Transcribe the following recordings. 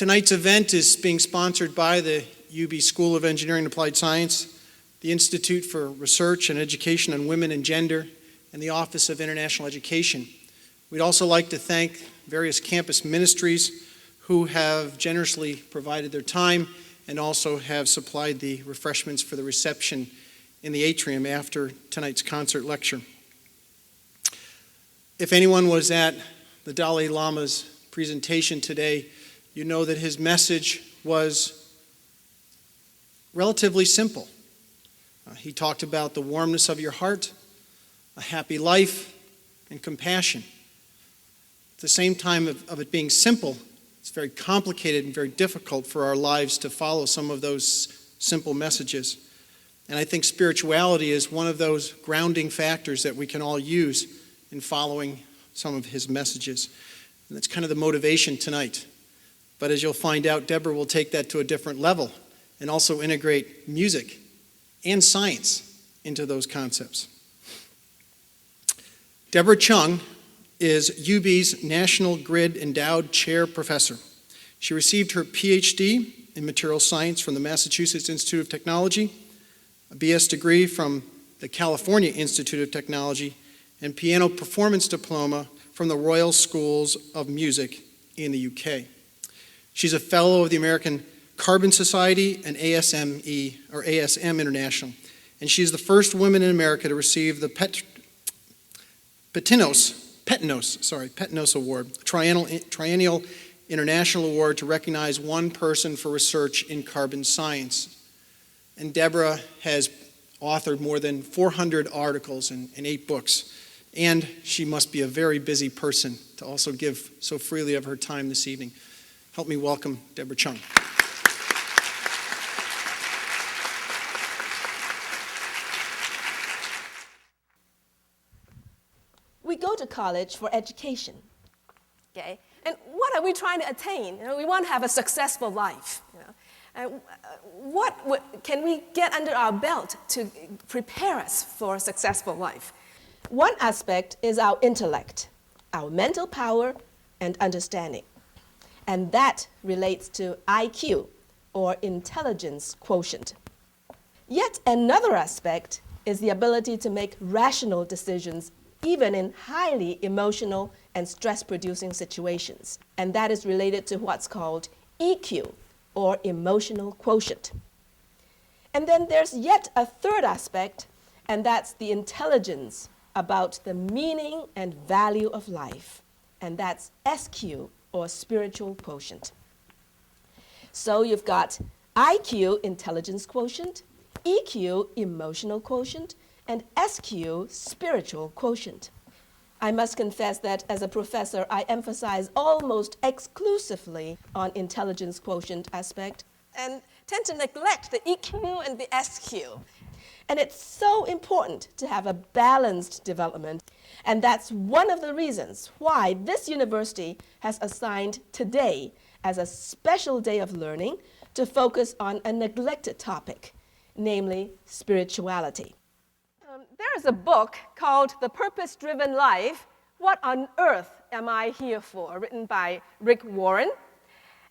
Tonight's event is being sponsored by the UB School of Engineering and Applied Science, the Institute for Research and Education on Women and Gender, and the Office of International Education. We'd also like to thank various campus ministries who have generously provided their time and also have supplied the refreshments for the reception in the atrium after tonight's concert lecture. If anyone was at the Dalai Lama's presentation today, you know that his message was relatively simple. He talked about the warmness of your heart, a happy life, and compassion. At the same time of it being simple, it's very complicated and very difficult for our lives to follow some of those simple messages. And I think spirituality is one of those grounding factors that we can all use in following some of his messages. And that's kind of the motivation tonight. But as you'll find out, Deborah will take that to a different level and also integrate music and science into those concepts. Deborah Chung is UB's National Grid Endowed Chair Professor. She received her PhD in Material Science from the Massachusetts Institute of Technology, a BS degree from the California Institute of Technology, and piano performance diploma from the Royal Schools of Music in the UK. She's a fellow of the American Carbon Society and ASM International, and she's the first woman in America to receive the Petinos Award, triennial international award to recognize one person for research in carbon science. And Deborah has authored more than 400 articles and 8 books. And she must be a very busy person to also give so freely of her time this evening. Help me welcome Deborah Chung. We go to college for education, okay? And what are we trying to attain? We want to have a successful life. What can we get under our belt to prepare us for a successful life? One aspect is our intellect, our mental power and understanding. And that relates to IQ, or intelligence quotient. Yet another aspect is the ability to make rational decisions even in highly emotional and stress-producing situations. And that is related to what's called EQ, or emotional quotient. And then there's yet a third aspect, and that's the intelligence about the meaning and value of life, and that's SQ, or spiritual quotient. So you've got IQ, intelligence quotient, EQ, emotional quotient, and SQ, spiritual quotient. I must confess that as a professor, I emphasize almost exclusively on intelligence quotient aspect and tend to neglect the EQ and the SQ. And it's so important to have a balanced development. And that's one of the reasons why this university has assigned today as a special day of learning to focus on a neglected topic, namely spirituality. There is a book called The Purpose-Driven Life, What on Earth Am I Here For?, written by Rick Warren.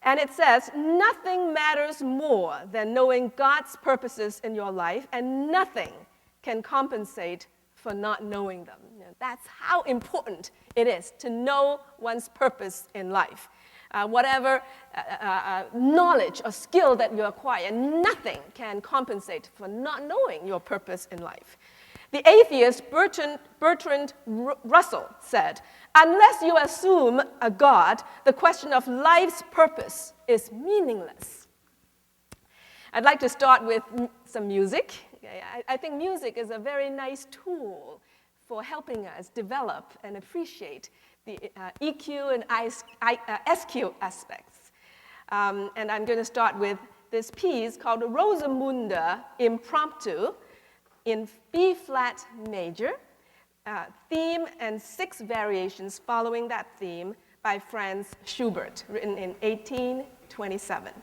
And it says, nothing matters more than knowing God's purposes in your life, and nothing can compensate for not knowing them. That's how important it is to know one's purpose in life. Whatever knowledge or skill that you acquire, nothing can compensate for not knowing your purpose in life. The atheist Bertrand Russell said, unless you assume a God, the question of life's purpose is meaningless. I'd like to start with some music. Okay, I think music is a very nice tool for helping us develop and appreciate the EQ and SQ aspects. And I'm going to start with this piece called Rosamunde Impromptu in B-flat major, theme and 6 variations following that theme by Franz Schubert, written in 1827.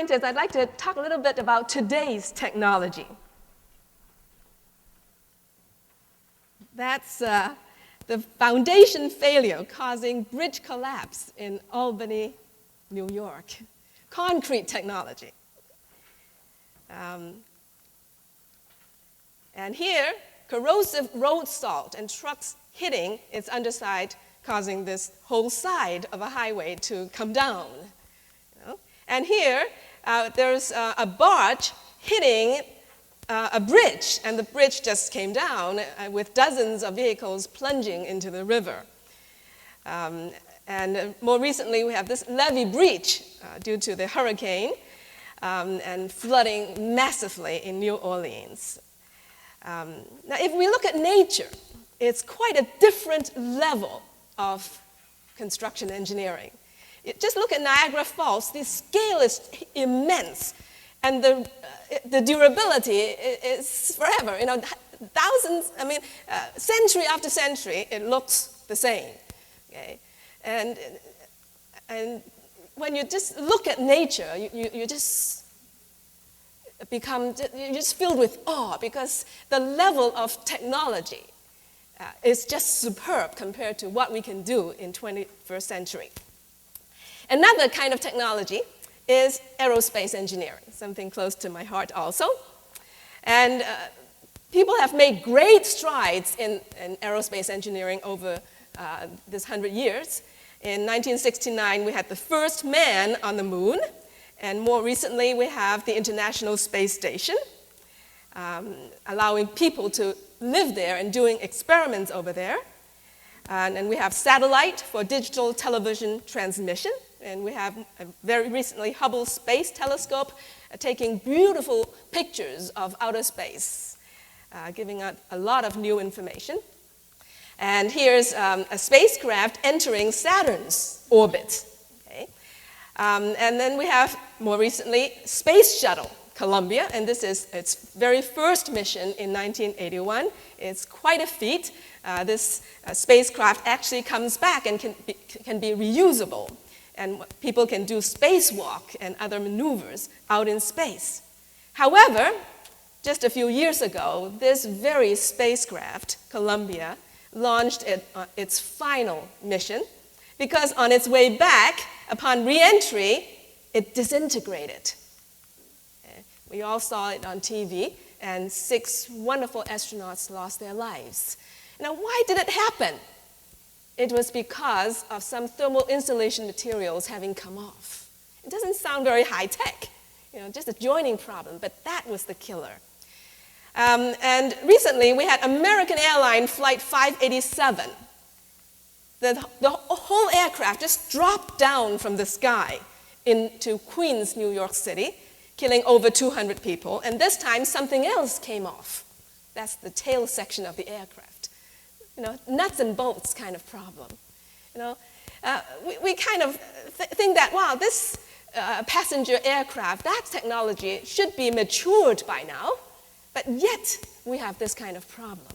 scientist, I'd like to talk a little bit about today's technology. That's the foundation failure causing bridge collapse in Albany, New York. Concrete technology. And here, corrosive road salt and trucks hitting its underside, causing this whole side of a highway to come down. You know? And here, there's a barge hitting a bridge, and the bridge just came down with dozens of vehicles plunging into the river. And more recently, we have this levee breach due to the hurricane and flooding massively in New Orleans. Now, if we look at nature, it's quite a different level of construction engineering. Just look at Niagara Falls. The scale is immense, and the durability is forever. You know, thousands, century after century, it looks the same. Okay? And when you just look at nature, you just you're just filled with awe, because the level of technology is just superb compared to what we can do in 21st century. Another kind of technology is aerospace engineering, something close to my heart also. And people have made great strides in aerospace engineering over this 100 years. In 1969, we had the first man on the moon. And more recently, we have the International Space Station, allowing people to live there and doing experiments over there. And we have satellite for digital television transmission. And we have very recently Hubble Space Telescope taking beautiful pictures of outer space, giving out a lot of new information. And here's a spacecraft entering Saturn's orbit. And then we have, more recently, Space Shuttle Columbia, and this is its very first mission in 1981. It's quite a feat. This spacecraft actually comes back and can be reusable, and people can do spacewalk and other maneuvers out in space. However, just a few years ago, this very spacecraft, Columbia, launched its final mission, because on its way back, upon re-entry, it disintegrated. We all saw it on TV, and 6 wonderful astronauts lost their lives. Now, why did it happen? It was because of some thermal insulation materials having come off. It doesn't sound very high-tech, just a joining problem, but that was the killer. And recently, we had American Airlines Flight 587. The whole aircraft just dropped down from the sky into Queens, New York City, killing over 200 people. And this time, something else came off. That's the tail section of the aircraft. Nuts and bolts kind of problem. We kind of think that, wow, this passenger aircraft, that technology should be matured by now, but yet we have this kind of problem.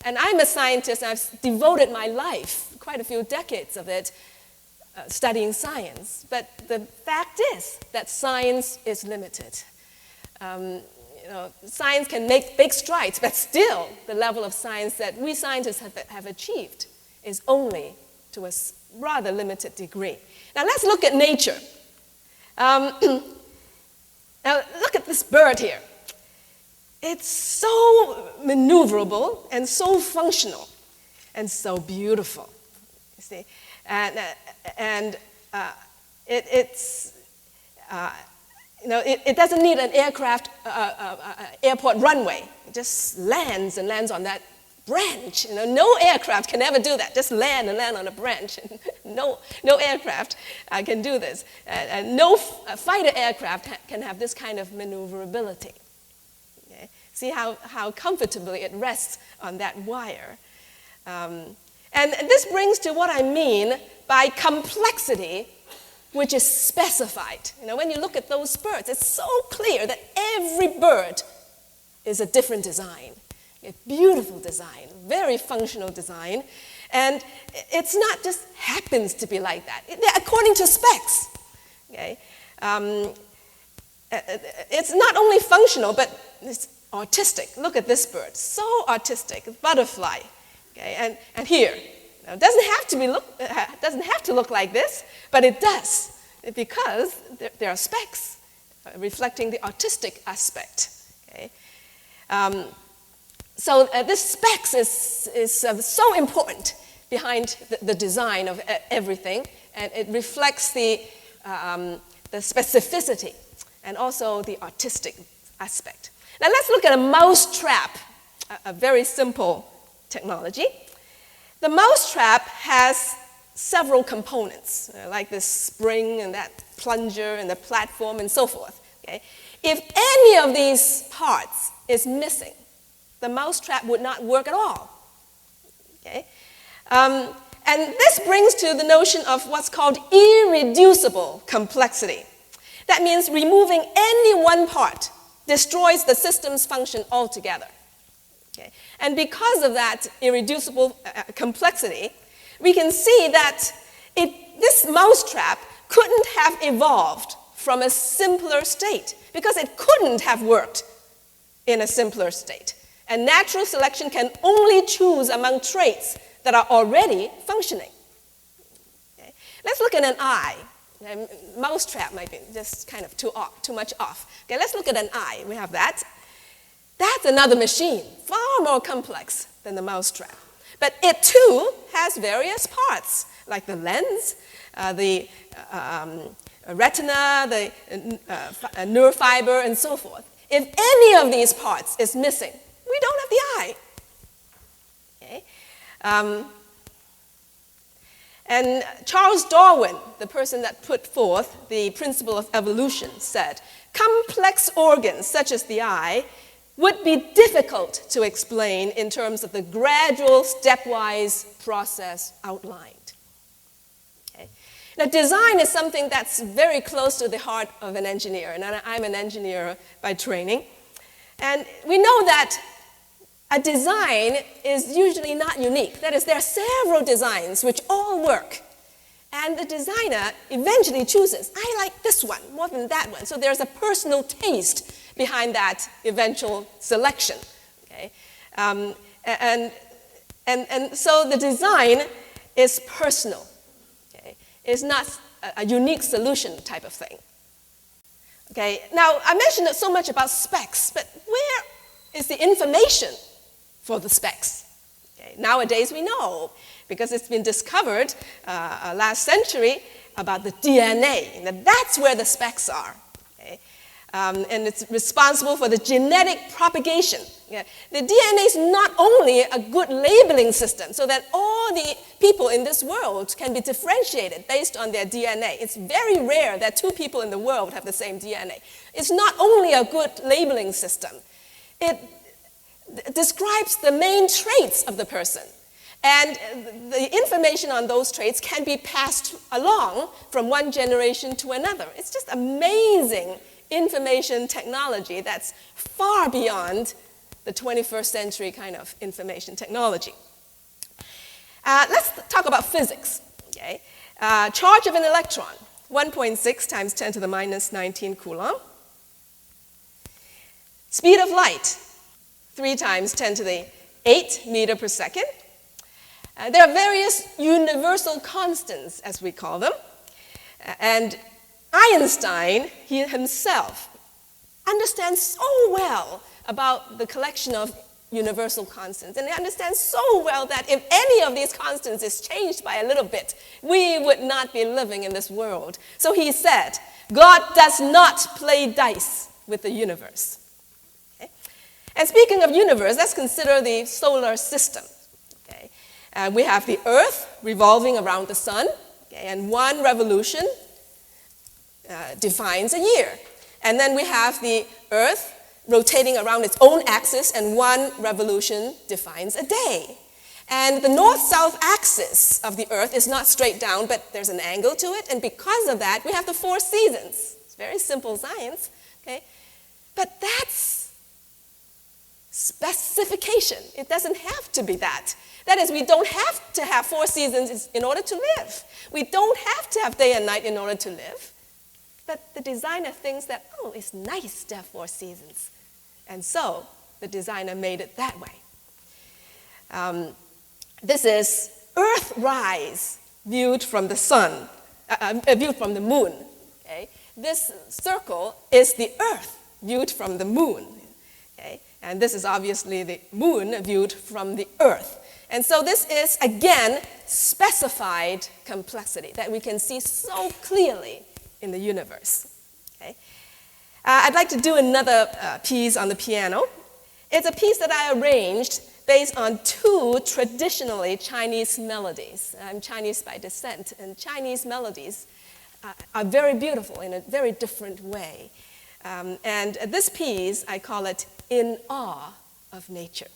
And I'm a scientist, and I've devoted my life, quite a few decades of it, studying science. But the fact is that science is limited. Science can make big strides, but still the level of science that we scientists have achieved is only to a rather limited degree. Now let's look at nature. Now look at this bird here. It's so maneuverable and so functional and so beautiful, you see. And it doesn't need an airport runway. It just lands on that branch. No aircraft can ever do that. Just land on a branch. No aircraft can do this. No fighter aircraft can have this kind of maneuverability. See how comfortably it rests on that wire. And this brings to what I mean by complexity, which is specified. When you look at those birds, it's so clear that every bird is a different design. A beautiful design, very functional design. And it's not just happens to be like that. They're according to specs. Okay? it's not only functional, but it's artistic. Look at this bird, so artistic, butterfly. Okay? And here, now, it doesn't have to look like this, but it does, because there are specks reflecting the artistic aspect. Okay? So this specks is so important behind the design of everything, and it reflects the specificity and also the artistic aspect. Now let's look at a mouse trap, a very simple technology. The mouse trap has several components, like this spring and that plunger and the platform and so forth. Okay? If any of these parts is missing, the mouse trap would not work at all. Okay? And this brings to the notion of what's called irreducible complexity. That means removing any one part destroys the system's function altogether. Okay? And because of that irreducible complexity, we can see that this mousetrap couldn't have evolved from a simpler state, because it couldn't have worked in a simpler state. And natural selection can only choose among traits that are already functioning. Okay? Let's look at an eye. Mousetrap might be just kind of too much off. Okay, let's look at an eye. We have that. That's another machine, far more complex than the mousetrap. But it too has various parts, like the lens, the retina, the nerve fiber, and so forth. If any of these parts is missing, we don't have the eye. Okay? And Charles Darwin, the person that put forth the principle of evolution, said, complex organs such as the eye would be difficult to explain in terms of the gradual, stepwise process outlined. Okay? Now, design is something that's very close to the heart of an engineer, and I'm an engineer by training. And we know that a design is usually not unique. That is, there are several designs which all work. And the designer eventually chooses, I like this one more than that one. So there's a personal taste behind that eventual selection. Okay? And so the design is personal. Okay? It's not a unique solution type of thing. Okay? Now, I mentioned so much about specs, but where is the information for the specs? Okay? Nowadays we know, because it's been discovered last century about the DNA. And that's where the specs are. Okay? And it's responsible for the genetic propagation. Yeah. The DNA is not only a good labeling system so that all the people in this world can be differentiated based on their DNA. It's very rare that two people in the world have the same DNA. It's not only a good labeling system. It describes the main traits of the person. And the information on those traits can be passed along from one generation to another. It's just amazing information technology that's far beyond the 21st century kind of information technology. Let's talk about physics. Okay? Charge of an electron, 1.6 times 10 to the minus 19 coulomb. Speed of light, 3 times 10 to the 8 meter per second. There are various universal constants, as we call them. And Einstein, he himself, understands so well about the collection of universal constants. And he understands so well that if any of these constants is changed by a little bit, we would not be living in this world. So he said, God does not play dice with the universe. Okay? And speaking of universe, let's consider the solar system. Okay? We have the Earth revolving around the sun, okay? And one revolution defines a year. And then we have the Earth rotating around its own axis, and one revolution defines a day. And the north-south axis of the Earth is not straight down, but there's an angle to it, and because of that, we have the 4 seasons. It's very simple science, okay? But that's specification. It doesn't have to be that. That is, we don't have to have 4 seasons in order to live. We don't have to have day and night in order to live. that the designer thinks that, oh, it's nice to have 4 seasons. And so the designer made it that way. This is Earthrise viewed from the sun, viewed from the moon. Okay? This circle is the Earth viewed from the moon. Okay? And this is obviously the moon viewed from the Earth. And so this is, again, specified complexity that we can see so clearly in the universe. Okay? I'd like to do another piece on the piano. It's a piece that I arranged based on 2 traditionally Chinese melodies. I'm Chinese by descent, and Chinese melodies are very beautiful in a very different way. And this piece, I call it In Awe of Nature.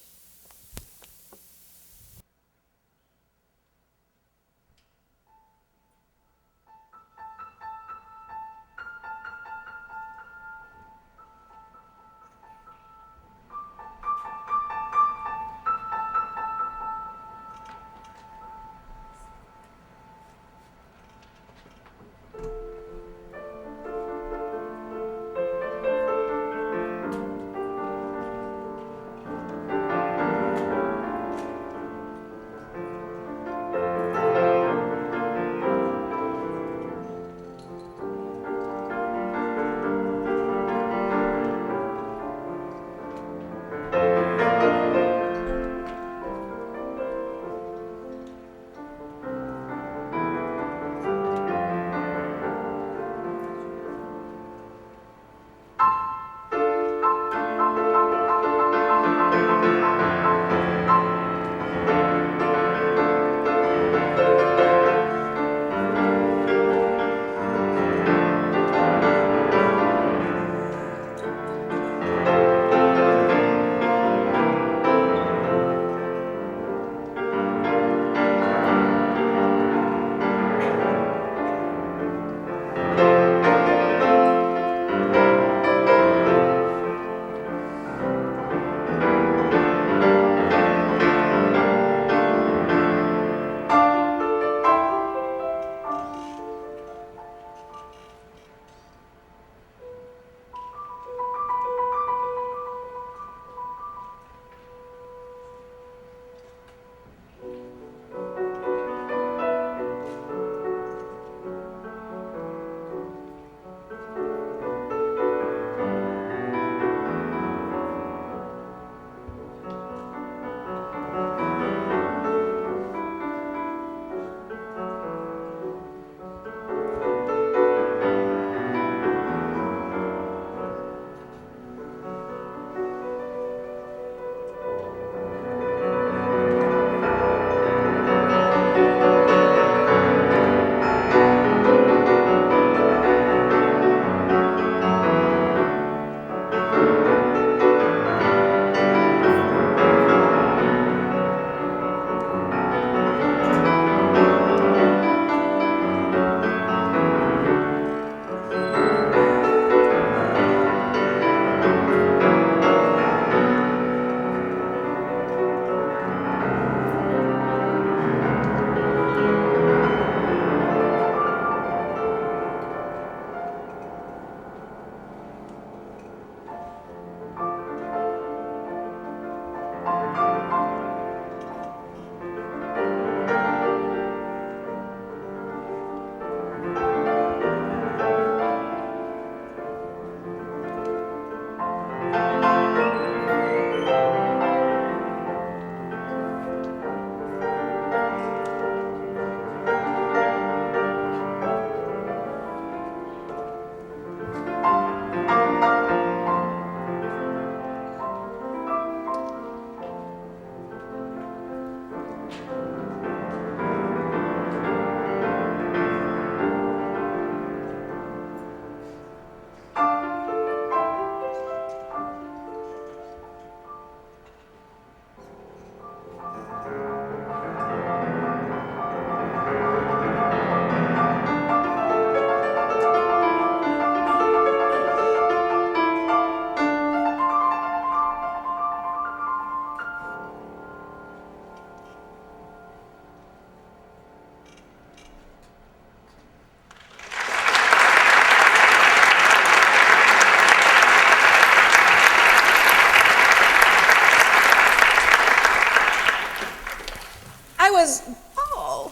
was, oh.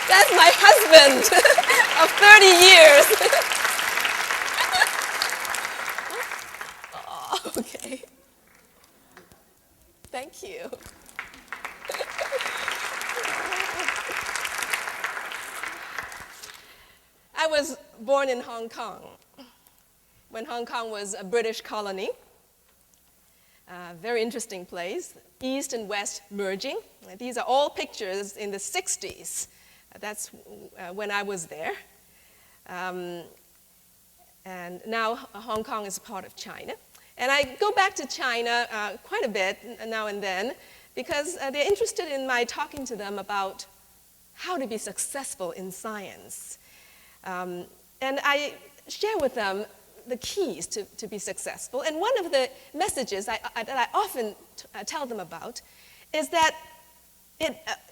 That's my husband of 30 years. Oh, okay. Thank you. I was born in Hong Kong when Hong Kong was a British colony. Very interesting place, East and West merging. These are all pictures in the 60s. That's when I was there. And now Hong Kong is part of China. And I go back to China quite a bit now and then because they're interested in my talking to them about how to be successful in science. And I share with them the keys to be successful. And one of the messages that I often tell them about is that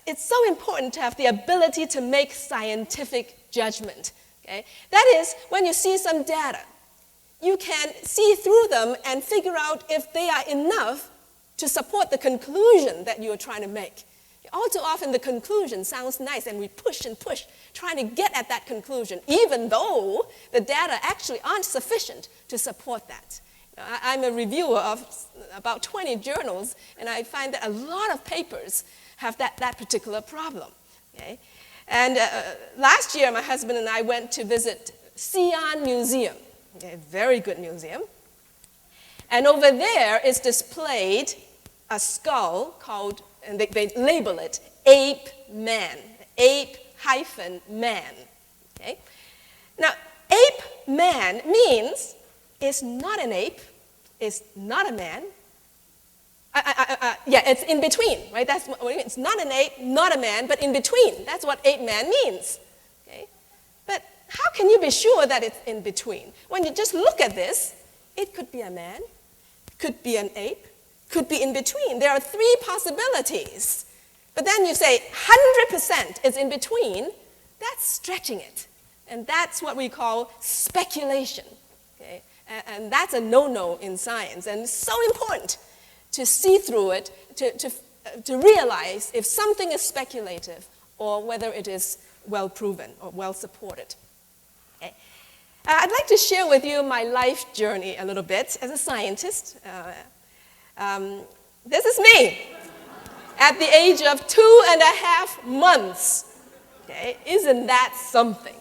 it's so important to have the ability to make scientific judgment. Okay? That is, when you see some data, you can see through them and figure out if they are enough to support the conclusion that you're trying to make. All too often, the conclusion sounds nice, and we push and push, trying to get at that conclusion, even though the data actually aren't sufficient to support that. I'm a reviewer of about 20 journals, and I find that a lot of papers have that particular problem. Okay? And last year, my husband and I went to visit Xi'an Museum, a very good museum. And over there is displayed a skull called, and they label it, Ape Man, ape-man. Okay? Now, Ape Man means it's not an ape, it's not a man. Yeah, it's in between, right? That's what it means. It's not an ape, not a man, but in between. That's what ape man means. Okay? But how can you be sure that it's in between? When you just look at this, it could be a man, could be an ape, could be in between. There are three possibilities. But then you say 100% is in between, that's stretching it. And that's what we call speculation. Okay? And that's a no-no in science. And it's so important to see through it, to realize if something is speculative or whether it is well proven or well supported. Okay. I'd like to share with you my life journey a little bit as a scientist. This is me at the age of 2.5 months. Okay. Isn't that something?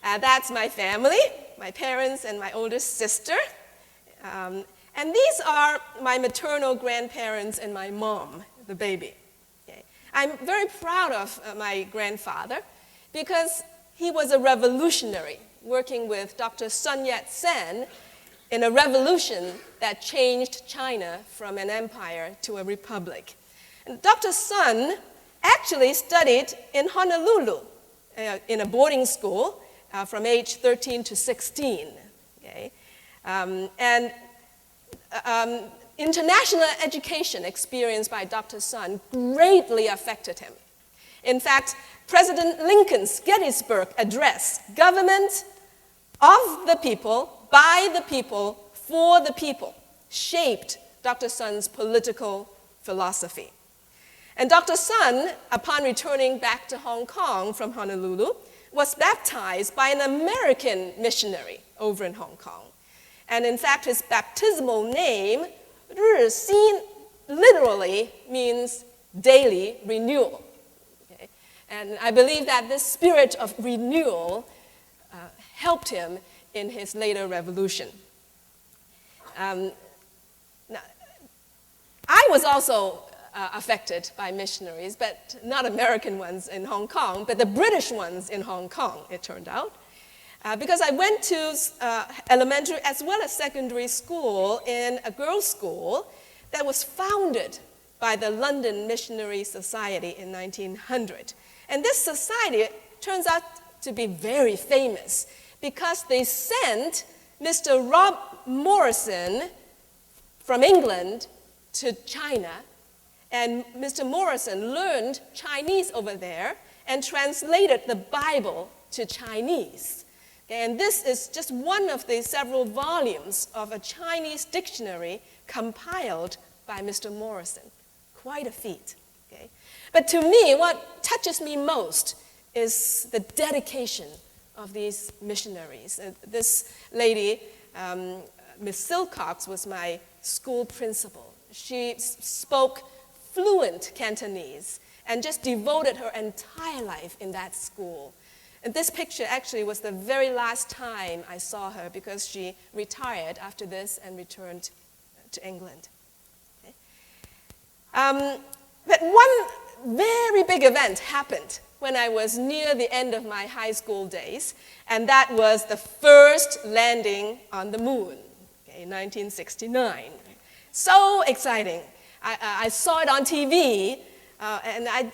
That's my family, my parents and my oldest sister. And these are my maternal grandparents and my mom, the baby. Okay. I'm very proud of my grandfather because he was a revolutionary working with Dr. Sun Yat-sen in a revolution that changed China from an empire to a republic. And Dr. Sun actually studied in Honolulu in a boarding school from age 13 to 16. Okay? International education experienced by Dr. Sun greatly affected him. In fact, President Lincoln's Gettysburg Address, government of the people, by the people, for the people, shaped Dr. Sun's political philosophy. And Dr. Sun, upon returning back to Hong Kong from Honolulu, was baptized by an American missionary over in Hong Kong. And in fact, his baptismal name, 日新, literally means daily renewal. Okay? And I believe that this spirit of renewal helped him in his later revolution. Now, I was also affected by missionaries, but not American ones in Hong Kong, but the British ones in Hong Kong, it turned out. Because I went to elementary as well as secondary school in a girls' school that was founded by the London Missionary Society in 1900. And this society turns out to be very famous because they sent Mr. Rob Morrison from England to China. And Mr. Morrison learned Chinese over there and translated the Bible to Chinese. And this is just one of the several volumes of a Chinese dictionary compiled by Mr. Morrison. Quite a feat. Okay? But to me, what touches me most is the dedication of these missionaries. This lady, Miss Silcox, was my school principal. She spoke fluent Cantonese and just devoted her entire life in that school. And this picture actually was the very last time I saw her because she retired after this and returned to England. Okay? But one very big event happened when I was near the end of my high school days, and that was the first landing on the moon, okay, in 1969. So exciting. I saw it on TV, and I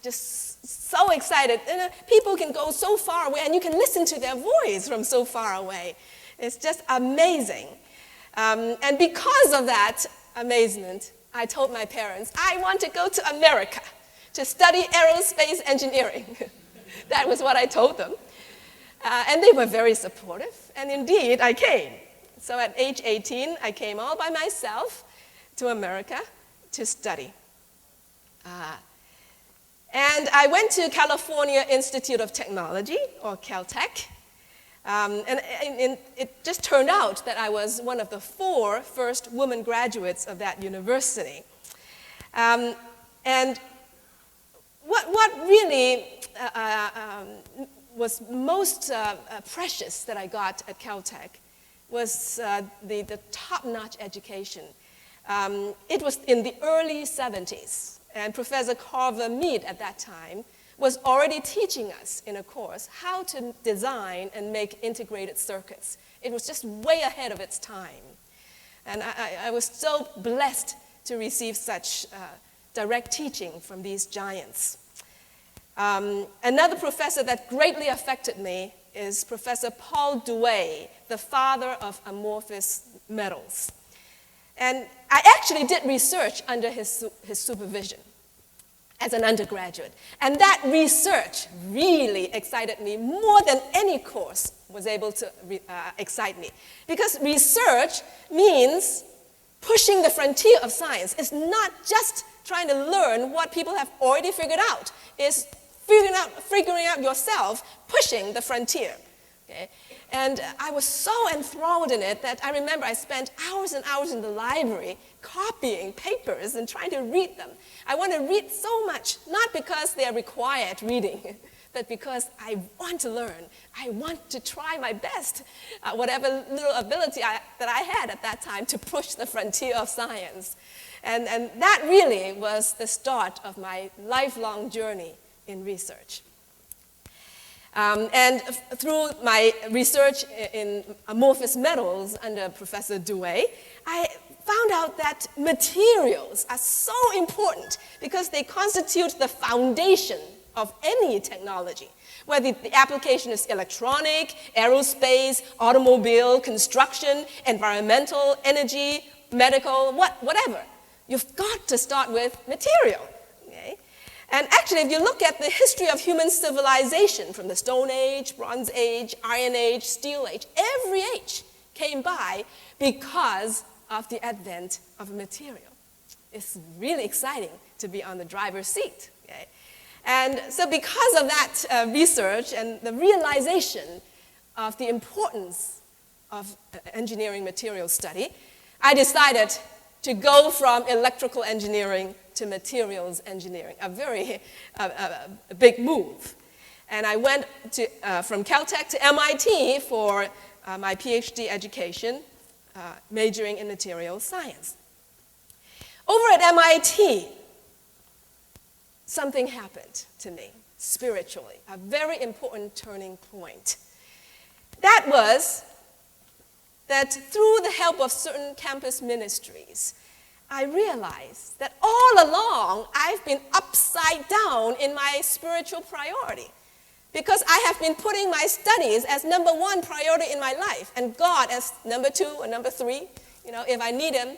just so excited. People can go so far away, and you can listen to their voice from so far away. It's just amazing. And because of that amazement, I told my parents, I want to go to America to study aerospace engineering. That was what I told them. And they were very supportive, and indeed, I came. So at age 18, I came all by myself to America to study. And I went to California Institute of Technology, or Caltech, and it just turned out that I was one of the 4 first women graduates of that university. And what really was most precious that I got at Caltech was the top-notch education. It was in the early 70s, and Professor Carver Mead at that time was already teaching us in a course how to design and make integrated circuits. It was just way ahead of its time. And I was so blessed to receive such direct teaching from these giants. Another professor that greatly affected me is Professor Paul Douay, the father of amorphous metals. And I actually did research under his supervision as an undergraduate. And that research really excited me more than any course was able to excite me. Because research means pushing the frontier of science. It's not just trying to learn what people have already figured out. It's figuring out yourself, pushing the frontier. Okay? And I was so enthralled in it that I remember I spent hours and hours in the library copying papers and trying to read them. I want to read so much, not because they are required reading, but because I want to learn. I want to try my best, whatever little ability that I had at that time to push the frontier of science. And that really was the start of my lifelong journey in research. And through my research in amorphous metals under Professor Douay, I found out that materials are so important because they constitute the foundation of any technology, whether the application is electronic, aerospace, automobile, construction, environmental, energy, medical, whatever. You've got to start with material. Okay? And actually, if you look at the history of human civilization from the Stone Age, Bronze Age, Iron Age, Steel Age, every age came by because of the advent of material. It's really exciting to be on the driver's seat. Okay? And so because of that research and the realization of the importance of engineering material study, I decided to go from electrical engineering to materials engineering, a very big move. And I went from Caltech to MIT for my PhD education, majoring in materials science. Over at MIT, something happened to me spiritually, a very important turning point. That was that through the help of certain campus ministries, I realized that all along I've been upside down in my spiritual priority because I have been putting my studies as number 1 priority in my life and God as number 2 or number 3. You know, if I need him,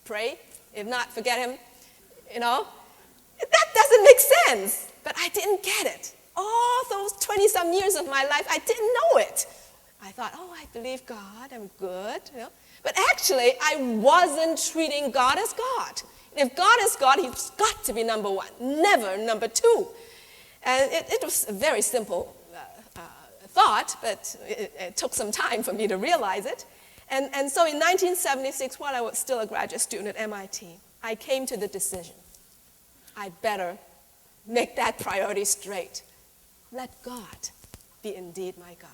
pray. If not, forget him. You know, that doesn't make sense, but I didn't get it. All those 20-some years of my life, I didn't know it. I thought, oh, I believe God, I'm good, you know. But actually, I wasn't treating God as God. If God is God, he's got to be number one, never number two. And it was a very simple thought, but it took some time for me to realize it. And so in 1976, while I was still a graduate student at MIT, I came to the decision, I'd better make that priority straight. Let God be indeed my God.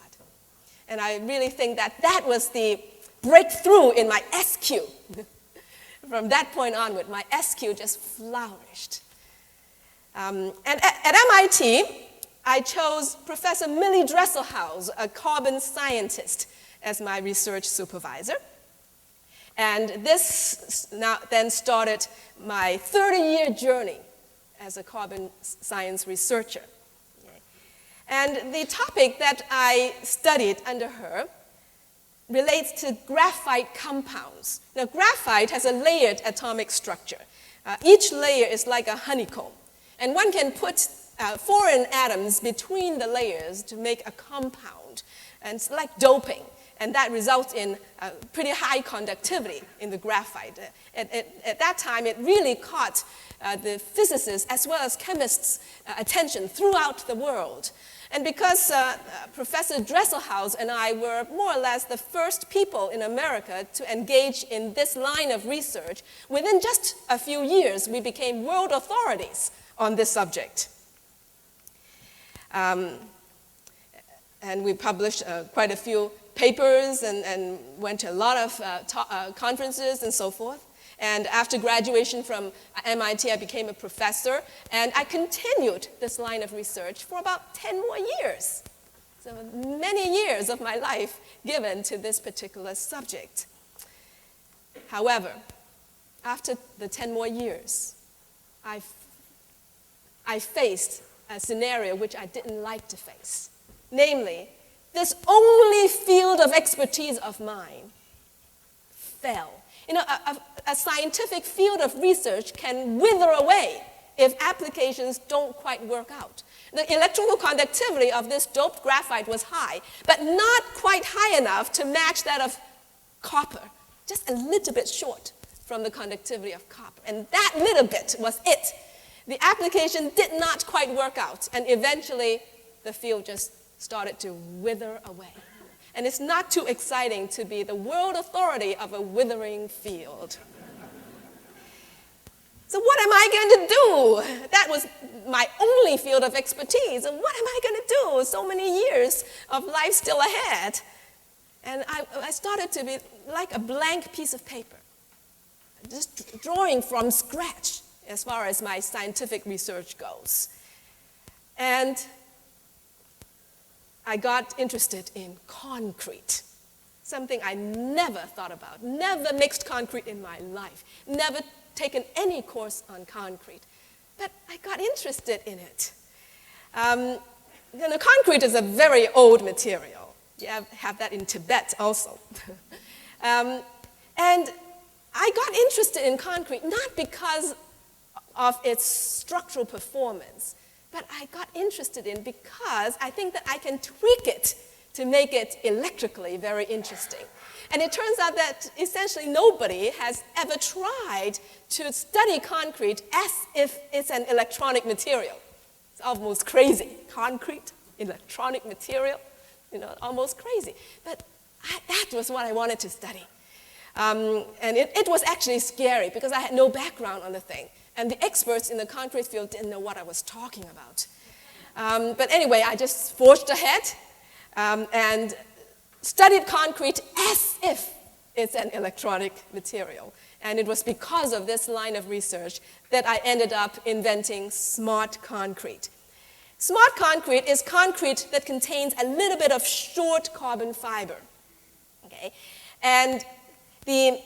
And I really think that that was the breakthrough in my SQ. From that point onward, my SQ just flourished. And at MIT, I chose Professor Millie Dresselhaus, a carbon scientist, as my research supervisor. And this then started my 30-year journey as a carbon science researcher. And the topic that I studied under her relates to graphite compounds. Now, graphite has a layered atomic structure. Each layer is like a honeycomb. And one can put foreign atoms between the layers to make a compound. And it's like doping. And that results in pretty high conductivity in the graphite. At that time, it really caught the physicists as well as chemists' attention throughout the world. And because Professor Dresselhaus and I were more or less the first people in America to engage in this line of research, within just a few years, we became world authorities on this subject. And we published quite a few papers and went to a lot of conferences and so forth. And after graduation from MIT, I became a professor, and I continued this line of research for about 10 more years. So many years of my life given to this particular subject. However, after the 10 more years, I faced a scenario which I didn't like to face. Namely, this only field of expertise of mine fell. You know, a scientific field of research can wither away if applications don't quite work out. The electrical conductivity of this doped graphite was high, but not quite high enough to match that of copper, just a little bit short from the conductivity of copper. And that little bit was it. The application did not quite work out, and eventually the field just started to wither away. And it's not too exciting to be the world authority of a withering field. So what am I going to do? That was my only field of expertise. And what am I going to do? So many years of life still ahead. And I started to be like a blank piece of paper, just drawing from scratch as far as my scientific research goes. And I got interested in concrete, something I never thought about, never mixed concrete in my life, never taken any course on concrete, but I got interested in it. Concrete is a very old material. You have that in Tibet also. And I got interested in concrete not because of its structural performance, but I got interested in because I think that I can tweak it to make it electrically very interesting. And it turns out that essentially nobody has ever tried to study concrete as if it's an electronic material. It's almost crazy. Concrete, electronic material, almost crazy. But that was what I wanted to study. And it was actually scary because I had no background on the thing. And the experts in the concrete field didn't know what I was talking about. But anyway, I just forged ahead and studied concrete as if it's an electronic material. And it was because of this line of research that I ended up inventing smart concrete. Smart concrete is concrete that contains a little bit of short carbon fiber. Okay? And the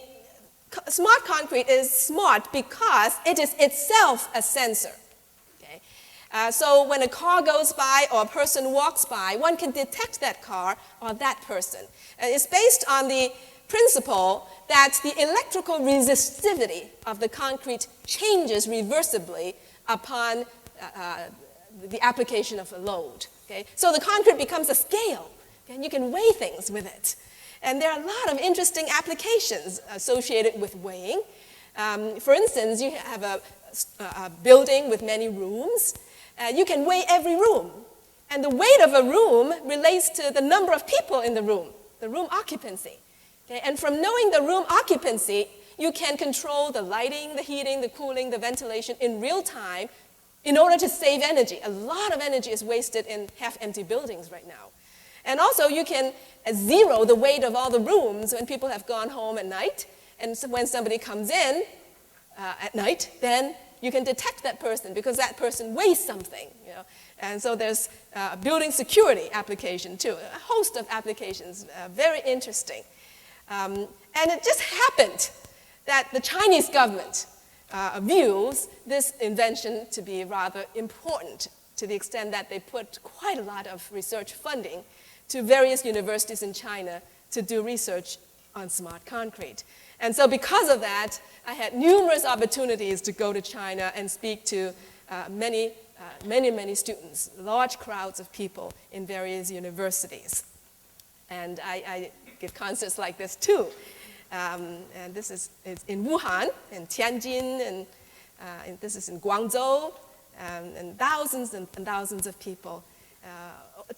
smart concrete is smart because it is itself a sensor. Okay? So when a car goes by or a person walks by, one can detect that car or that person. It's based on the principle that the electrical resistivity of the concrete changes reversibly upon the application of a load. Okay? So the concrete becomes a scale. and you can weigh things with it. And there are a lot of interesting applications associated with weighing. For instance, you have a building with many rooms. You can weigh every room. And the weight of a room relates to the number of people in the room occupancy. Okay? And from knowing the room occupancy, you can control the lighting, the heating, the cooling, the ventilation in real time in order to save energy. A lot of energy is wasted in half-empty buildings right now. And also, you can zero the weight of all the rooms when people have gone home at night. And so when somebody comes in at night, then you can detect that person because that person weighs something. You know? And so there's a building security application too, a host of applications, very interesting. And it just happened that the Chinese government views this invention to be rather important to the extent that they put quite a lot of research funding to various universities in China to do research on smart concrete. And so because of that, I had numerous opportunities to go to China and speak to many students, large crowds of people in various universities. And I give concerts like this too. And this is in Wuhan, in Tianjin, and this is in Guangzhou, and thousands and thousands of people,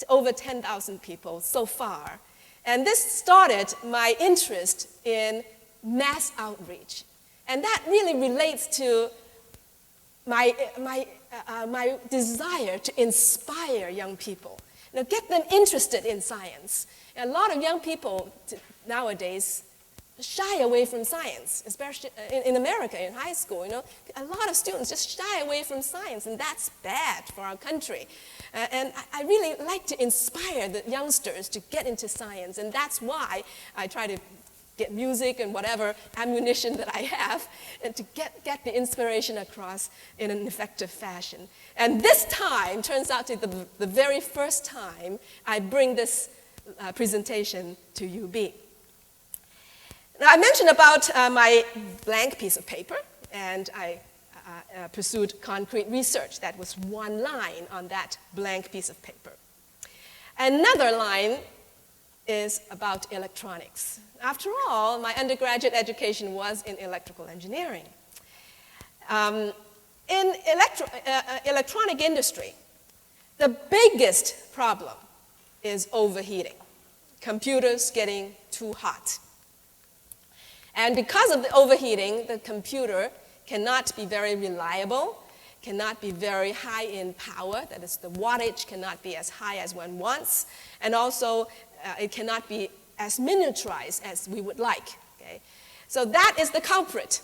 over 10,000 people so far. And this started my interest in mass outreach. And that really relates to my desire to inspire young people, get them interested in science. A lot of young people nowadays shy away from science, especially in America, in high school. A lot of students just shy away from science, and that's bad for our country. And I really like to inspire the youngsters to get into science, and that's why I try to get music and whatever ammunition that I have, and to get the inspiration across in an effective fashion. And this time turns out to be the very first time I bring this presentation to UB. Now, I mentioned about my blank piece of paper, and I pursued concrete research. That was one line on that blank piece of paper. Another line is about electronics. After all, my undergraduate education was in electrical engineering. In electronic industry, the biggest problem is overheating, computers getting too hot. And because of the overheating, the computer cannot be very reliable, cannot be very high in power, that is, the wattage cannot be as high as one wants, and also it cannot be as miniaturized as we would like. Okay? So that is the culprit.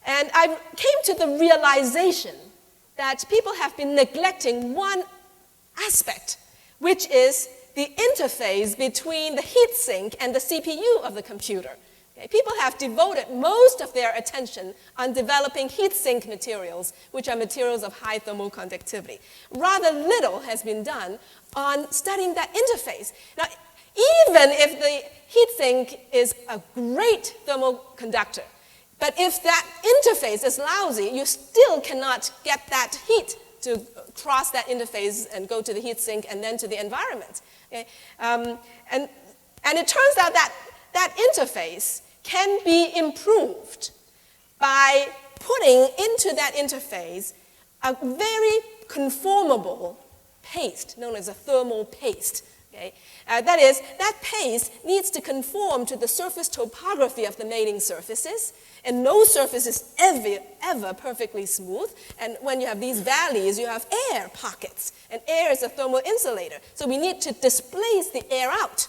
And I came to the realization that people have been neglecting one aspect, which is the interface between the heatsink and the CPU of the computer. Okay? People have devoted most of their attention on developing heatsink materials, which are materials of high thermal conductivity. Rather little has been done on studying that interface. Now, even if the heatsink is a great thermal conductor, but if that interface is lousy, you still cannot get that heat to cross that interface and go to the heatsink and then to the environment. Okay? And it turns out that that interface can be improved by putting into that interface a very conformable paste known as a thermal paste. Okay? That is, that paste needs to conform to the surface topography of the mating surfaces, and no surface is ever perfectly smooth. And when you have these valleys, you have air pockets, and air is a thermal insulator. So we need to displace the air out.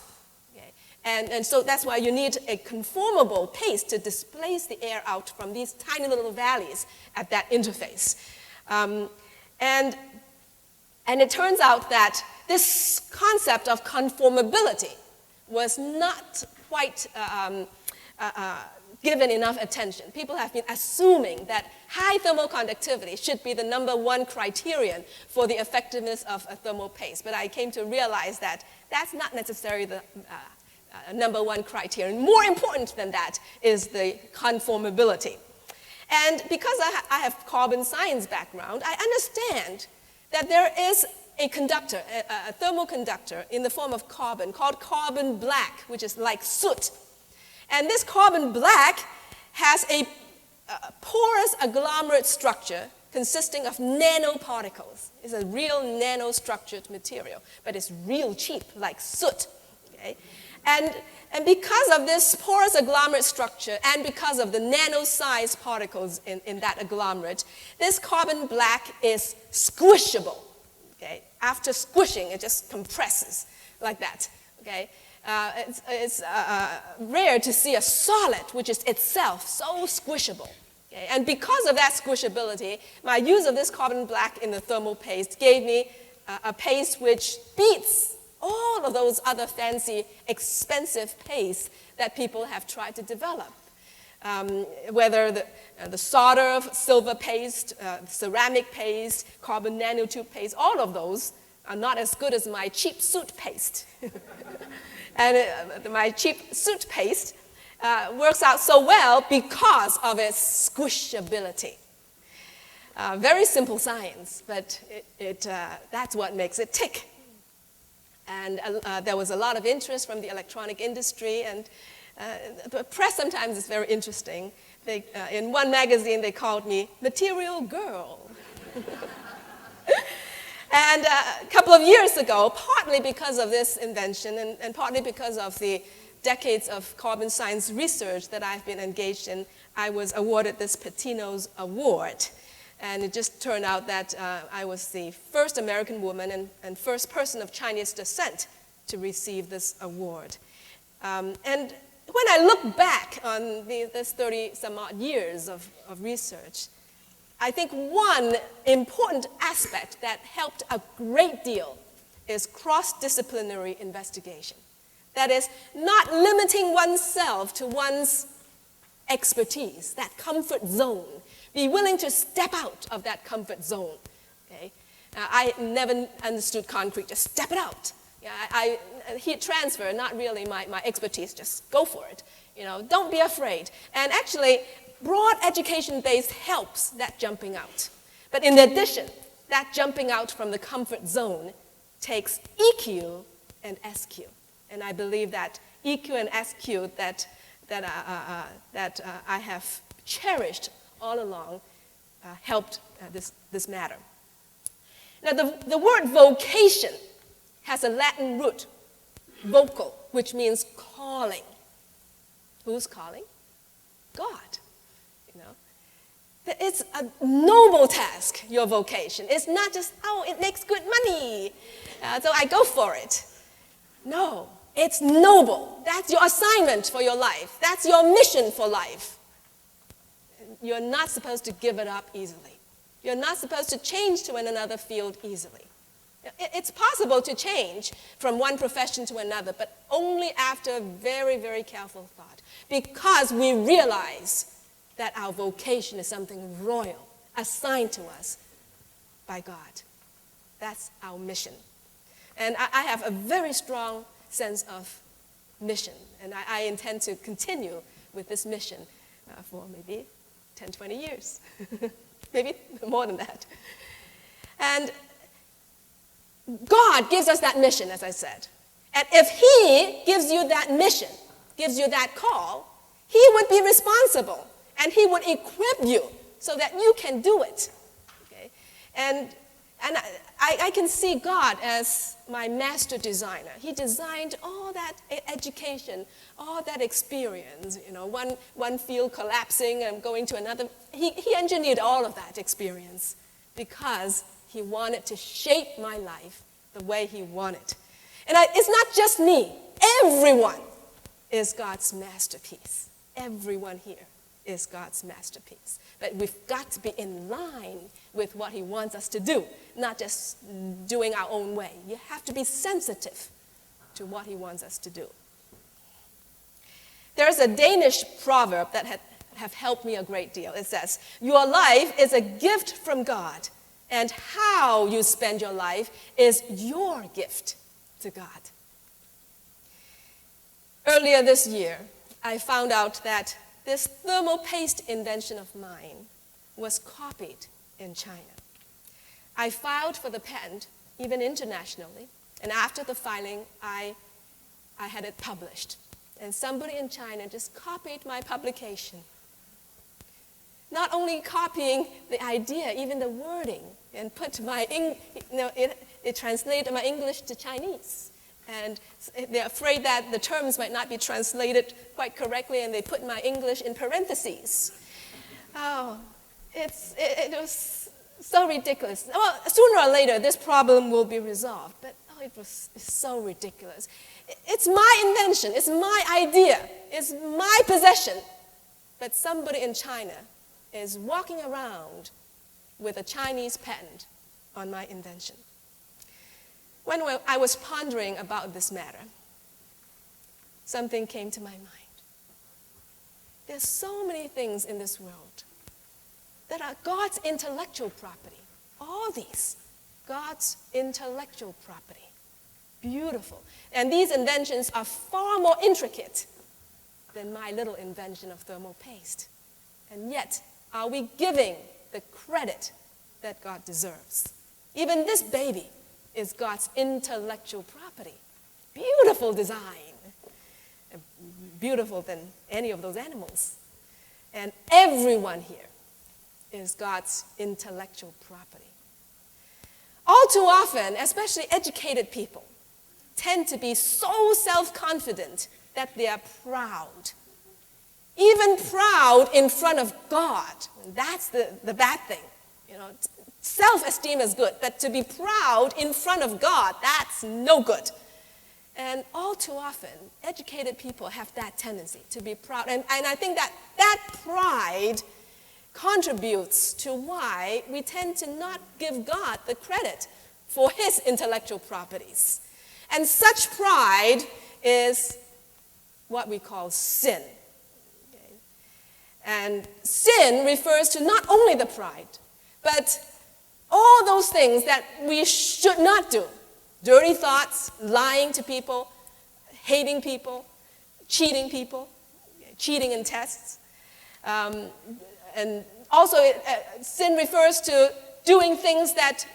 Okay? And so that's why you need a conformable paste to displace the air out from these tiny little valleys at that interface. And it turns out that this concept of conformability was not quite given enough attention. People have been assuming that high thermal conductivity should be the #1 criterion for the effectiveness of a thermal paste. But I came to realize that that's not necessarily the #1 criterion. More important than that is the conformability. And because I have carbon science background, I understand that there is a conductor, a thermal conductor in the form of carbon called carbon black, which is like soot. And this carbon black has a porous agglomerate structure consisting of nanoparticles. It's a real nanostructured material, but it's real cheap, like soot. Okay? And because of this porous agglomerate structure and because of the nano-sized particles in that agglomerate, this carbon black is squishable. Okay? After squishing, it just compresses like that. Okay? It's rare to see a solid which is itself so squishable. Okay? And because of that squishability, my use of this carbon black in the thermal paste gave me a paste which beats all of those other fancy, expensive pastes that people have tried to develop. Whether the solder silver paste, ceramic paste, carbon nanotube paste, all of those are not as good as my cheap soot paste. And my cheap soot paste works out so well because of its squishability. Very simple science, but that's what makes it tick. And there was a lot of interest from the electronic industry, and the press sometimes is very interesting. In one magazine, they called me Material Girl. And a couple of years ago, partly because of this invention and partly because of the decades of carbon science research that I've been engaged in, I was awarded this Patino's Award. And it just turned out that I was the first American woman and first person of Chinese descent to receive this award. And when I look back on this 30-some-odd years of research, I think one important aspect that helped a great deal is cross-disciplinary investigation. That is, not limiting oneself to one's expertise, that comfort zone. Be willing to step out of that comfort zone. Okay? I never understood concrete, just step it out. Heat transfer, not really my expertise, just go for it. Don't be afraid. And actually, broad education base helps that jumping out. But in addition, that jumping out from the comfort zone takes EQ and SQ. And I believe that EQ and SQ that I have cherished all along helped this matter. Now, the word vocation has a Latin root, vocal, which means calling. Who's calling? God. It's a noble task, your vocation. It's not just, it makes good money, so I go for it. No, it's noble. That's your assignment for your life. That's your mission for life. You're not supposed to give it up easily. You're not supposed to change to another field easily. It's possible to change from one profession to another, but only after very, very careful thought, because we realize that our vocation is something royal, assigned to us by God. That's our mission. And I have a very strong sense of mission, and I intend to continue with this mission for maybe 10, 20 years, maybe more than that. And God gives us that mission, as I said. And if He gives you that mission, gives you that call, He would be responsible. And He would equip you so that you can do it. Okay? And I can see God as my master designer. He designed all that education, all that experience, one field collapsing and going to another. He engineered all of that experience because He wanted to shape my life the way He wanted. And it's not just me. Everyone is God's masterpiece. Everyone here is God's masterpiece. But we've got to be in line with what He wants us to do, not just doing our own way. You have to be sensitive to what He wants us to do. There's a Danish proverb that have helped me a great deal. It says, "Your life is a gift from God, and how you spend your life is your gift to God." Earlier this year, I found out that this thermal paste invention of mine was copied in China. I filed for the patent even internationally. And after the filing, I had it published. And somebody in China just copied my publication. Not only copying the idea, even the wording, and put it translated my English to Chinese. And they're afraid that the terms might not be translated quite correctly, and they put my English in parentheses. Oh, it was so ridiculous. Well, sooner or later, this problem will be resolved, but it's so ridiculous. It's my invention, it's my idea, it's my possession, but somebody in China is walking around with a Chinese patent on my invention. When I was pondering about this matter, something came to my mind. There's so many things in this world that are God's intellectual property. All these, God's intellectual property. Beautiful. And these inventions are far more intricate than my little invention of thermal paste. And yet, are we giving the credit that God deserves? Even this baby is God's intellectual property. Beautiful design. Beautiful than any of those animals. And everyone here is God's intellectual property. All too often, especially educated people, tend to be so self-confident that they are proud. Even proud in front of God. That's the bad thing. Self-esteem is good, but to be proud in front of God, that's no good. And all too often, educated people have that tendency to be proud. And I think that pride contributes to why we tend to not give God the credit for his intellectual properties. And such pride is what we call sin. Okay? And sin refers to not only the pride, but all those things that we should not do. Dirty thoughts, lying to people, hating people, cheating in tests. And also, sin refers to doing things that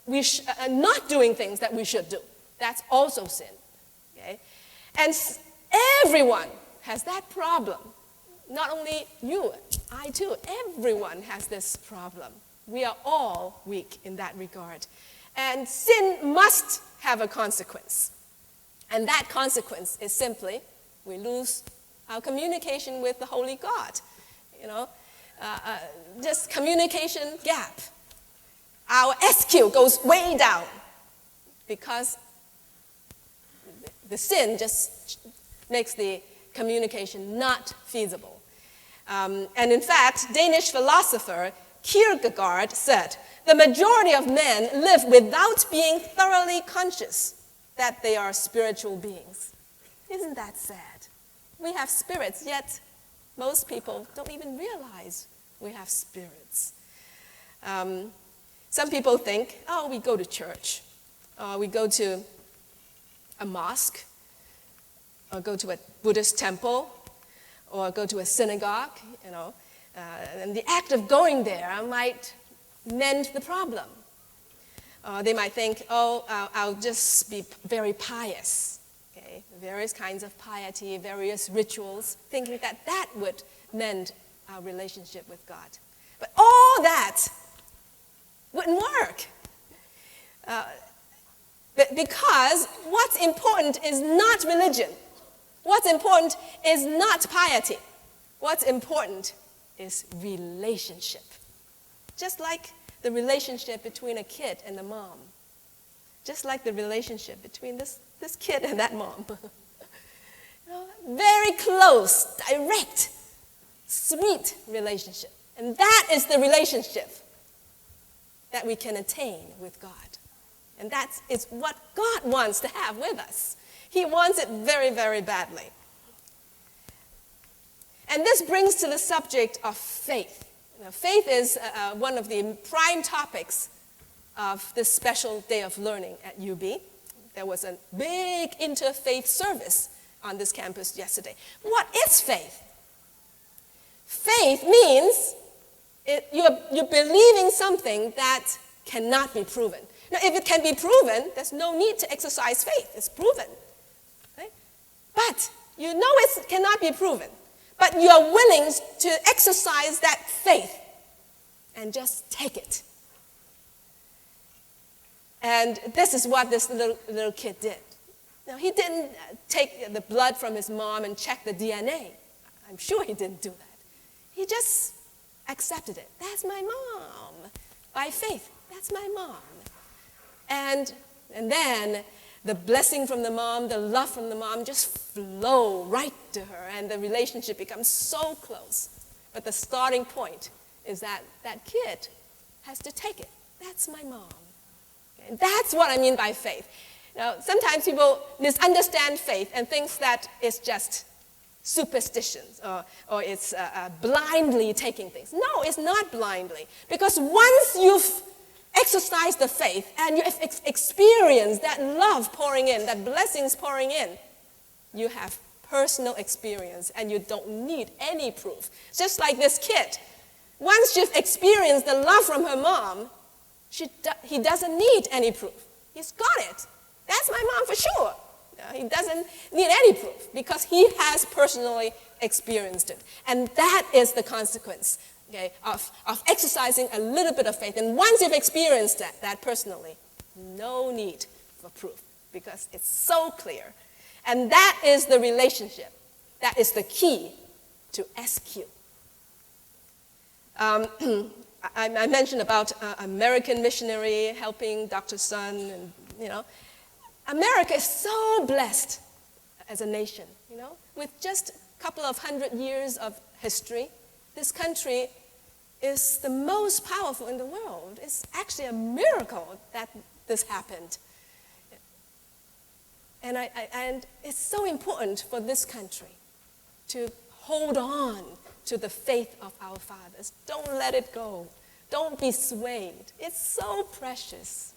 not doing things that we should do. That's also sin. Okay? And everyone has that problem. Not only you, I too. Everyone has this problem. We are all weak in that regard. And sin must have a consequence. And that consequence is simply we lose our communication with the Holy God. Just communication gap. Our SQ goes way down because the sin just makes the communication not feasible. And in fact, Danish philosopher Kierkegaard said, the majority of men live without being thoroughly conscious that they are spiritual beings. Isn't that sad? We have spirits, yet most people don't even realize we have spirits. Some people think, we go to church, we go to a mosque, or go to a Buddhist temple, or go to a synagogue, and the act of going there might mend the problem. They might think, I'll just be very pious. Okay? Various kinds of piety, various rituals, thinking that would mend our relationship with God. But all that wouldn't work. Because what's important is not religion. What's important is not piety. What's important is relationship. Just like the relationship between a kid and a mom. Just like the relationship between this kid and that mom. Very close, direct, sweet relationship. And that is the relationship that we can attain with God. And that is what God wants to have with us. He wants it very, very badly. And this brings to the subject of faith. Faith is one of the prime topics of this special day of learning at UB. There was a big interfaith service on this campus yesterday. What is faith? Faith means you're believing something that cannot be proven. Now, if it can be proven, there's no need to exercise faith. It's proven. Right? But you know it cannot be proven. But you are willing to exercise that faith and just take it. And this is what this little kid did. Now, he didn't take the blood from his mom and check the DNA. I'm sure he didn't do that. He just accepted it. That's my mom. By faith, that's my mom. And then the blessing from the mom, the love from the mom just flow right to her, and the relationship becomes so close. But the starting point is that that kid has to take it. That's my mom. Okay? And that's what I mean by faith. Now, sometimes people misunderstand faith and think that it's just superstitions or it's blindly taking things. No, it's not blindly. Because once you've exercised the faith and you have experienced that love pouring in, that blessings pouring in, you have personal experience and you don't need any proof. Just like this kid. Once you've experienced the love from her mom, he doesn't need any proof. He's got it. That's my mom for sure. He doesn't need any proof because he has personally experienced it. And that is the consequence, okay, of exercising a little bit of faith. And once you've experienced that personally, no need for proof because it's so clear. And that is the relationship. That is the key to SQ. I mentioned about American missionary helping Dr. Sun, and America is so blessed as a nation, with just a couple of 100 years of history. This country is the most powerful in the world. It's actually a miracle that this happened. And it's so important for this country to hold on to the faith of our fathers. Don't let it go. Don't be swayed. It's so precious.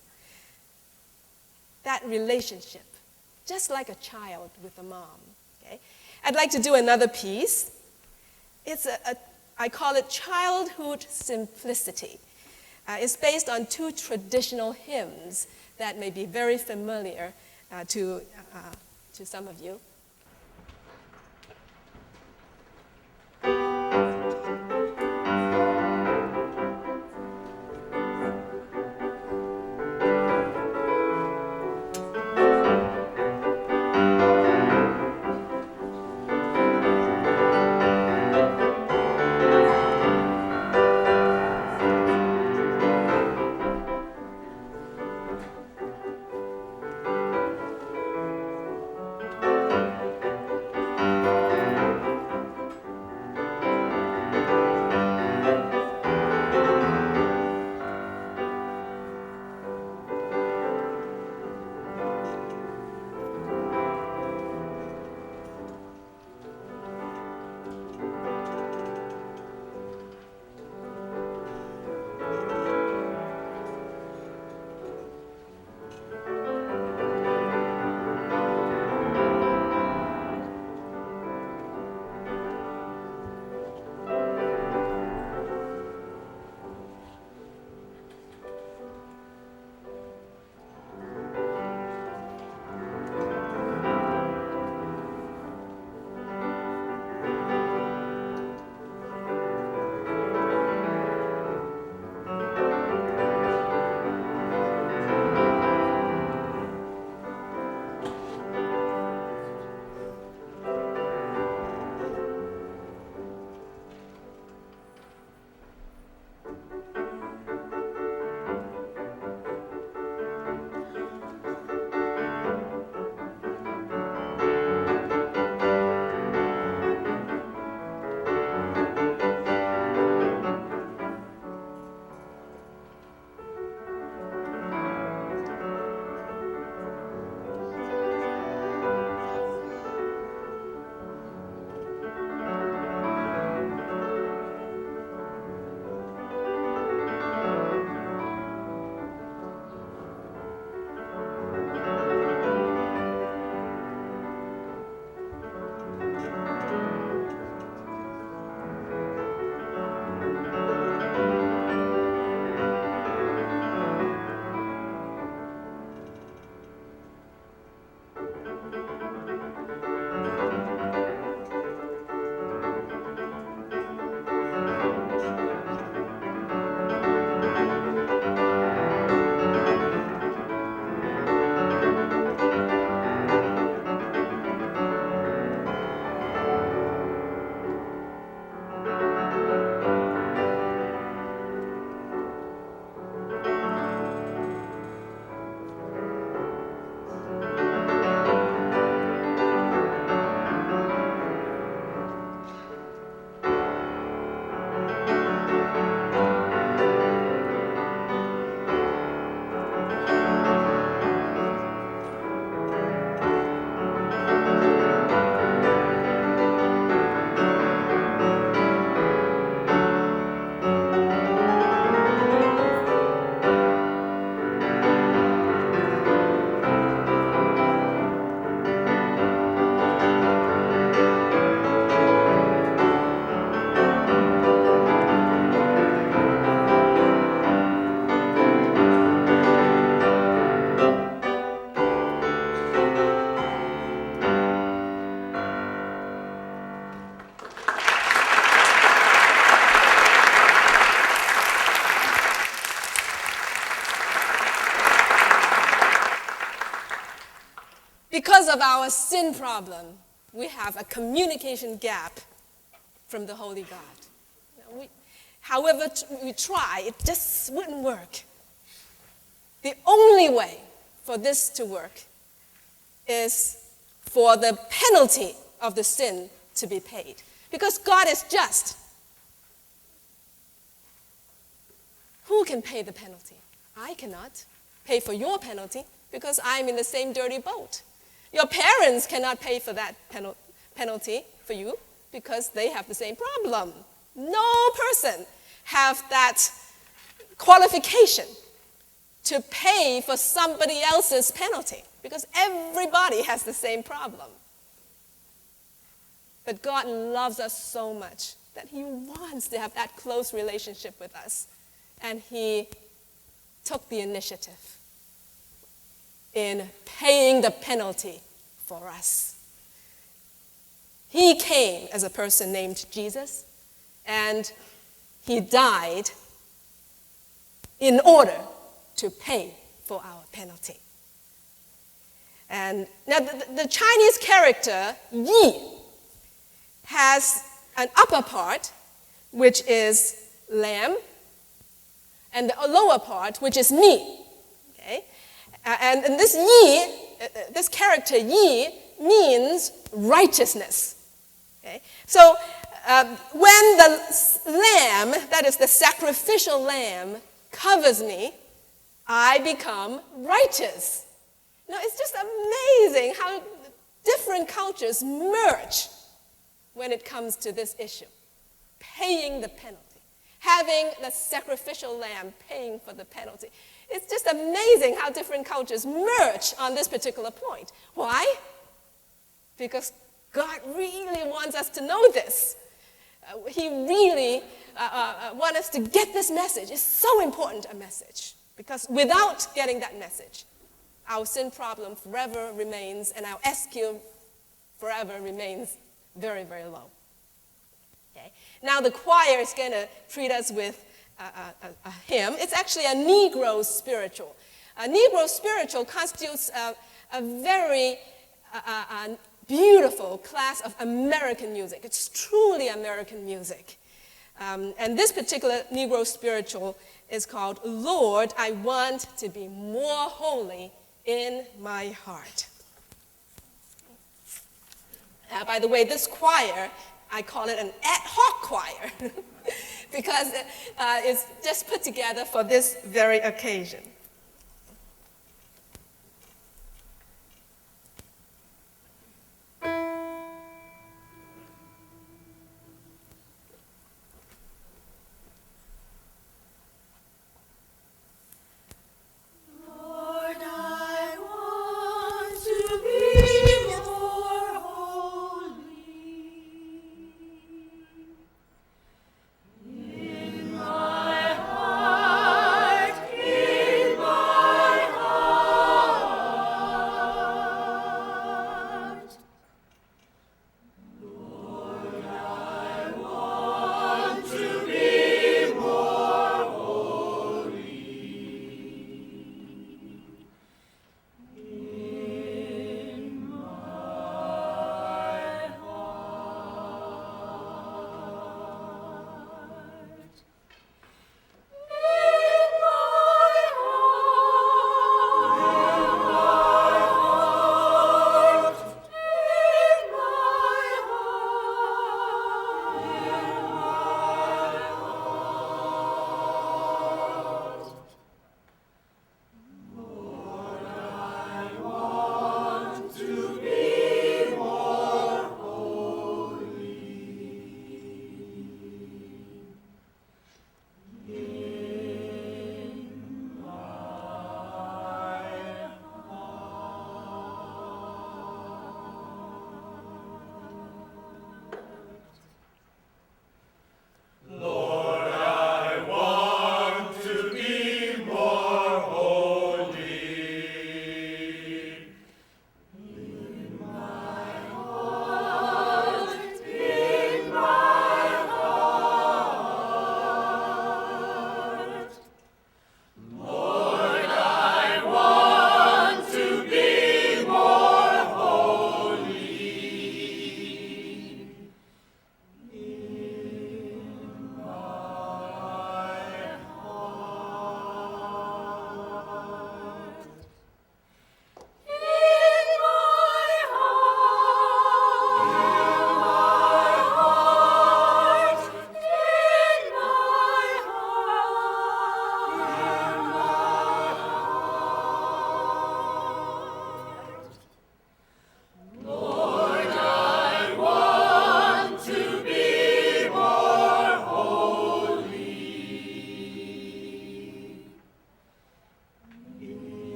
That relationship, just like a child with a mom. Okay? I'd like to do another piece. I call it Childhood Simplicity. It's based on two traditional hymns that may be very familiar to some of you. Because of our sin problem, we have a communication gap from the Holy God. However we try, it just wouldn't work. The only way for this to work is for the penalty of the sin to be paid. Because God is just. Who can pay the penalty? I cannot pay for your penalty because I'm in the same dirty boat. Your parents cannot pay for that penalty for you because they have the same problem. No person have that qualification to pay for somebody else's penalty because everybody has the same problem. But God loves us so much that he wants to have that close relationship with us. And he took the initiative in paying the penalty for us. He came as a person named Jesus, and he died in order to pay for our penalty. And now the Chinese character Yi has an upper part, which is lamb, and the lower part, which is me. Okay? And this Yi, this character Yi, means righteousness. Okay? So when the lamb, that is the sacrificial lamb, covers me, I become righteous. Now, it's just amazing how different cultures merge when it comes to this issue. Paying the penalty. Having the sacrificial lamb paying for the penalty. It's just amazing how different cultures merge on this particular point. Why? Because God really wants us to know this. He really wants us to get this message. It's so important a message. Because without getting that message, our sin problem forever remains, and our SQ forever remains very, very low. Okay? Now the choir is going to treat us with a hymn. It's actually a Negro spiritual. A Negro spiritual constitutes a very beautiful class of American music. It's truly American music. And this particular Negro spiritual is called, Lord, I Want to Be More Holy in My Heart. By the way, this choir, I call it an ad hoc choir because it's just put together for this very occasion. Lord, I want to be more holy. In my heart, in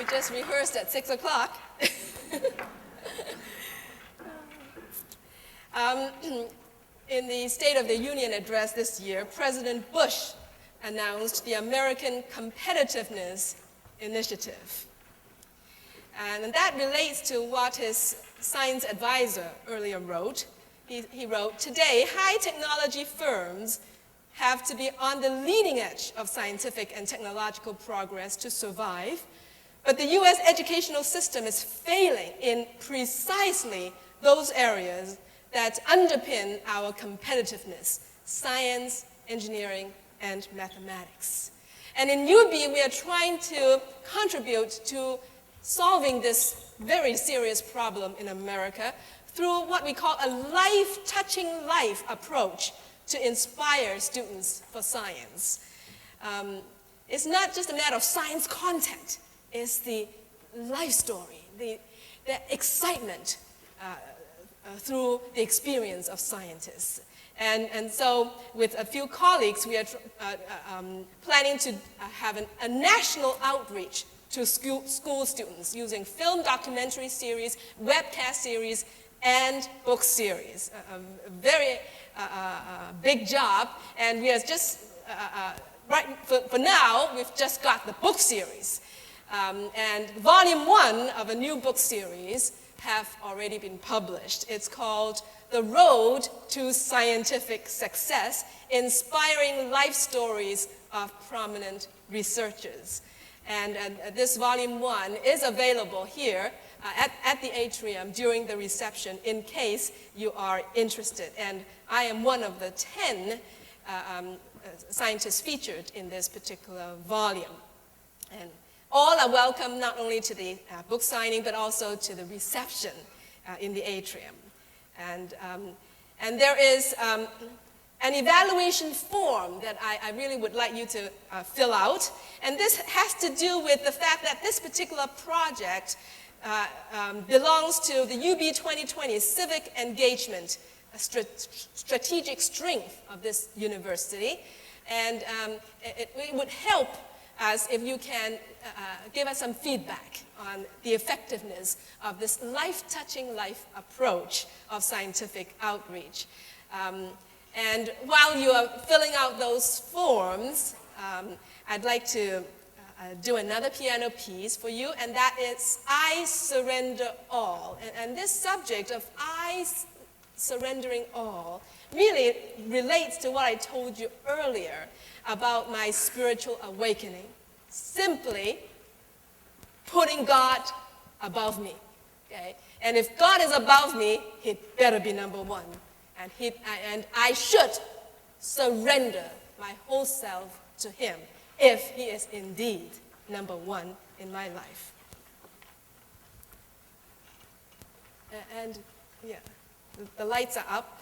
We just rehearsed at 6 o'clock. In the State of the Union address this year, President Bush announced the American Competitiveness Initiative. And that relates to what his science advisor earlier wrote. He wrote, "Today, high technology firms have to be on the leading edge of scientific and technological progress to survive, but the US educational system is failing in precisely those areas that underpin our competitiveness: science, engineering, and mathematics." And in UB, we are trying to contribute to solving this very serious problem in America through what we call a life-touching life approach to inspire students for science. It's not just a matter of science content, it's the life story, the excitement through the experience of scientists. And so with a few colleagues, we are planning to have a national outreach to school students using film documentary series, webcast series, and book series. A very big job, and we are just, for now, we've just got the book series. And volume 1 of a new book series have already been published. It's called The Road to Scientific Success, Inspiring Life Stories of Prominent Researchers. And this volume 1 is available here at the atrium during the reception in case you are interested. And I am one of the 10 scientists featured in this particular volume. And all are welcome not only to the book signing, but also to the reception in the atrium. And there is an evaluation form that I really would like you to fill out. And this has to do with the fact that this particular project belongs to the UB 2020 Civic Engagement, strategic strength of this university. And it would help us if you can give us some feedback on the effectiveness of this life-touching life approach of scientific outreach. And while you are filling out those forms, I'd like to do another piano piece for you, and that is I Surrender All. And this subject of I surrendering all really relates to what I told you earlier about my spiritual awakening. Simply putting God above me, okay? And if God is above me, he better be number one. And I should surrender my whole self to him if he is indeed number one in my life. And yeah, the lights are up.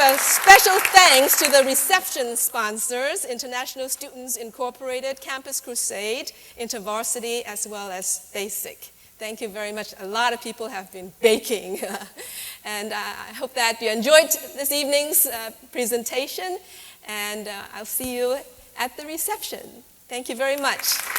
a special thanks to the reception sponsors, International Students Incorporated, Campus Crusade, InterVarsity, as well as BASIC. Thank you very much. A lot of people have been baking. And I hope that you enjoyed this evening's presentation. And I'll see you at the reception. Thank you very much.